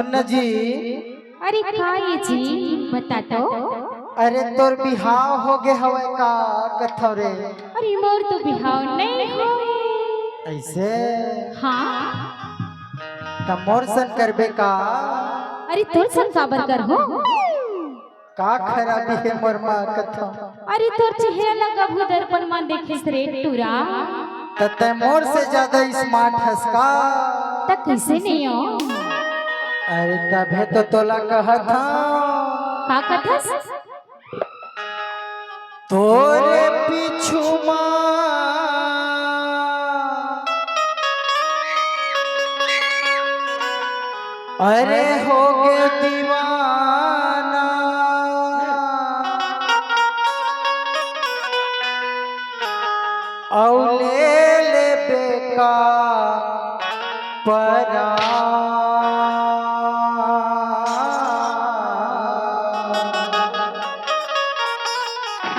सुन जी। अरे का ये जी बता तो। अरे तोर बिहाव हो गे हवे का कथो रे? अरे मोर तो बिहाव नहीं होए। ऐसे हाँ त मोर सन करबे का? अरे तोर सन काबर कर हो? का खराबी है मोर मा कथो? अरे तोर चेहरा लगा भू दर्पण में देखे रे टूरा। तते मोर से ज्यादा स्मार्ट हस का? त कैसे नहीं हो? अरे तभे तो तोला कहत था का कथस? तोरे पीछू मा अरे हो गे दीवाना औ ले बेका परा।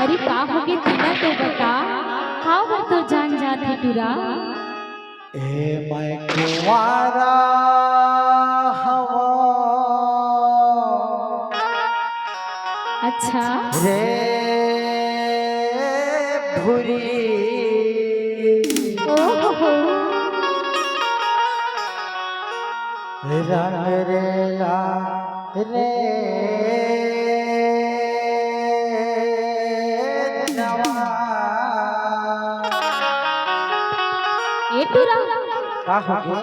अरे का हो गए तीना तो बता। हाँ वर तो जान जाती टूरा। ए मैं कुंवारा हवा अच्छा रे भूरी ओहो रंग रेला रे नवा। ए टूरा का हो गया?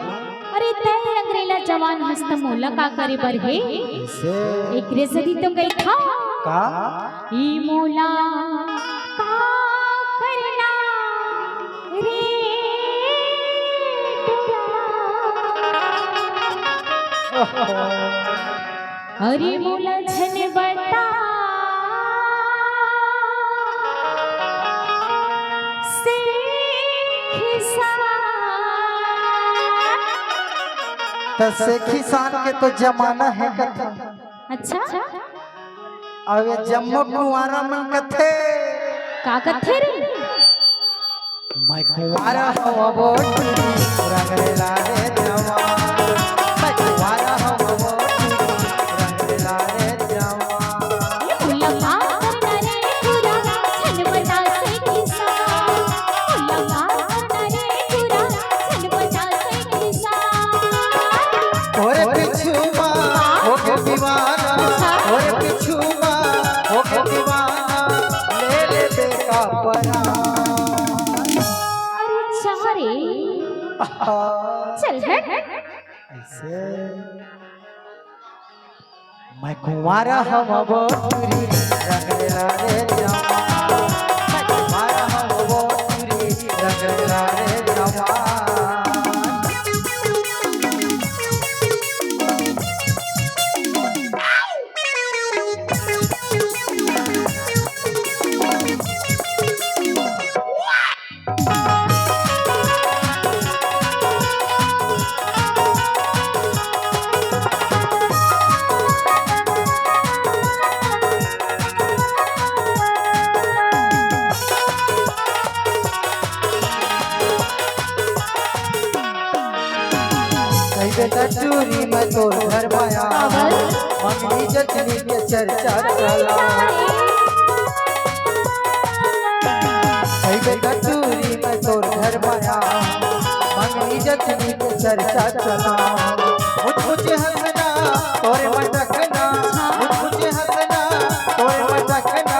अरे तय रंगरेला जवान हस्त मोला का करे बर हे? से एक रे सदी तो गई था का ई मोला का करना रे टूरा। अरे मोला छन बता से खिसा। तसे किसान के तो जमाना है कथा। अच्छा अब ये जम्मू कुंवारा मन कथे का कथे रे? मैं कुंवारा हवा बोटी रंग रेला रे जवा। मैं कुंवारा हवा बोटी रंग रेला रे जवा। मुल्ला मार करना रे टूरा छन बता से खिसा। मुल्ला मार करना रे टूरा छन बता से खिसा। ओरे पिछुमा हो के दीवाना, ओरे पिछुमा हो के दीवाना ले बेका परा। अरे चारे चल हट। ऐसे मैं कुंवारा हवा बोटी रंग रेला रे जवा। मैं कुंवारा हवा बोटी रंग रेला रे जवा। चूरी में तोर घर माया मंगनी जचनी के चर्चा चला। चूरी में तोर घर माया मंगनी जचनी के चर्चा चला। मुझे हंसना तोरे मटकना, मुझे हंसना तोरे मटकना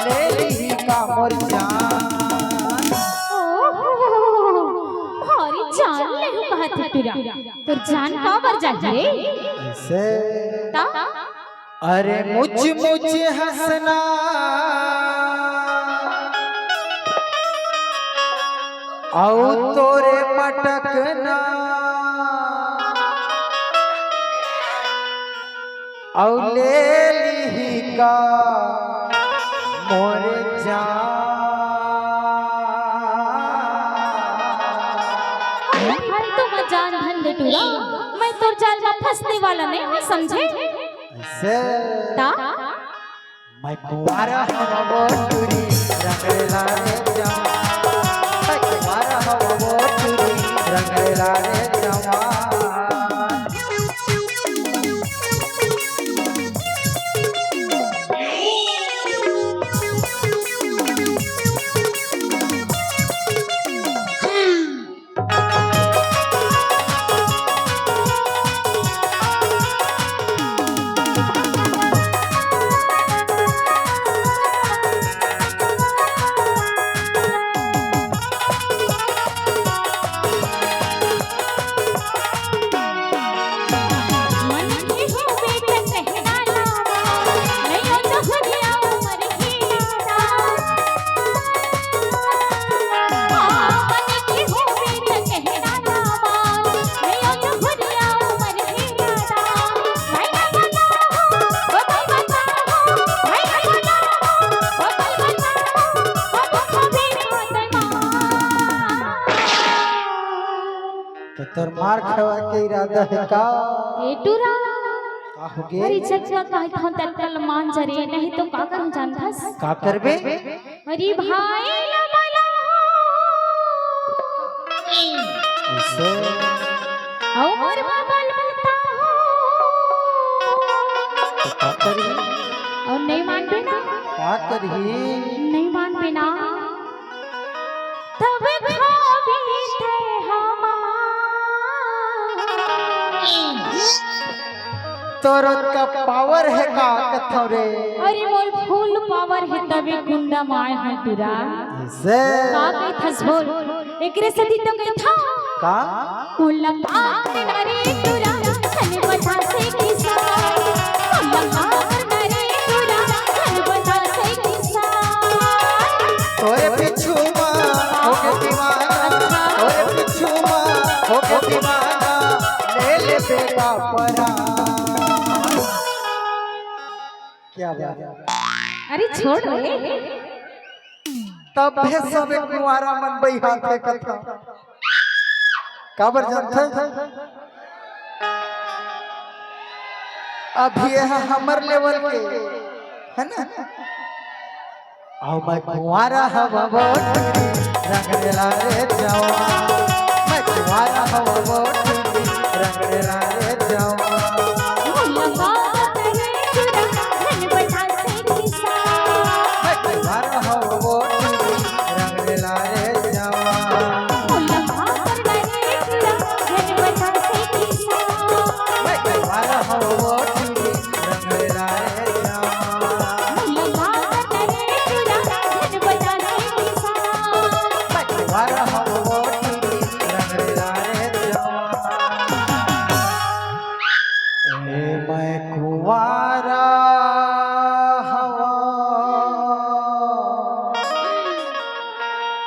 ले ली का मोर जान। भारी जान ले कहत टूरा। तोर जान का बर जाए ऐसे ता? अरे मुझे हंसना औ तोरे मटकना औ ले ली का मोर जान। भाई तो मैं जान धन दे टूरा। मैं तोर जाल में फंसने वाला नहीं हूँ समझे? से ता? मैं कुंवारा हवा बोटी रंग रेला रे जवा। मैं कुंवारा हवा बोटी रंग रेला रे जवा। तो तोर मार खावा के इरादा है का? ए टुरा हो गे? अरे चचवा काहे था तत्काल मान जरे नहीं तो का करूं जानथस? का करबे? अरे भाई लबला ऐसे औ मोर बाबल बता तो का करही? और नहीं मानबे ना? का करही? नहीं मानबे ना तब खाबी थे तोर का पावर है का कथौ रे? अरे मोर फुल पावर है तबे गुंडा माय है टुरा ऐसे का कई थस बोल एकरे सदी तो कई था का? मुलाकात नरे टुरा छन बता से किसा मुलाकात नरे टुरा छन बता से किसा तोरे पिछु मां होके दीवाना, तोरे पिछु मां होके दीवाना, ले ले बेटा परा। क्या बात है? अरे छोड़ रे तब है सब कुंवारा मन बई हाथे कथा काबर जानथे? अभी है हमर लेवल के है ना? आओ मैं कुंवारा हवा बोटी रंगला रे जावा, मैं कुंवारा हवा बोटी रंगला रे जावा। मुलाकात नरे टुरा छन बता से किसा मैं कुंवारा हवा बोटी रंगला रे जावा। मुलाकात नरे टुरा छन बता से किसा मैं कुंवारा हवा बोटी रंगला रे जावा। मुलाकात नरे टुरा छन बता से किसा मैं कुंवारा हवा बोटी रंगला रे जावा। ए मैं कुंवारा हवा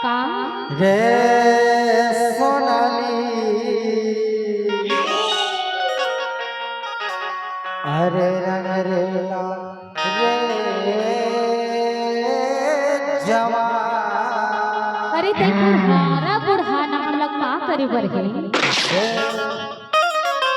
का रे सोनाली, अरे रंग रेला रे जवान। अरे ते बुढ़ाना हम लोग का करे बर है ए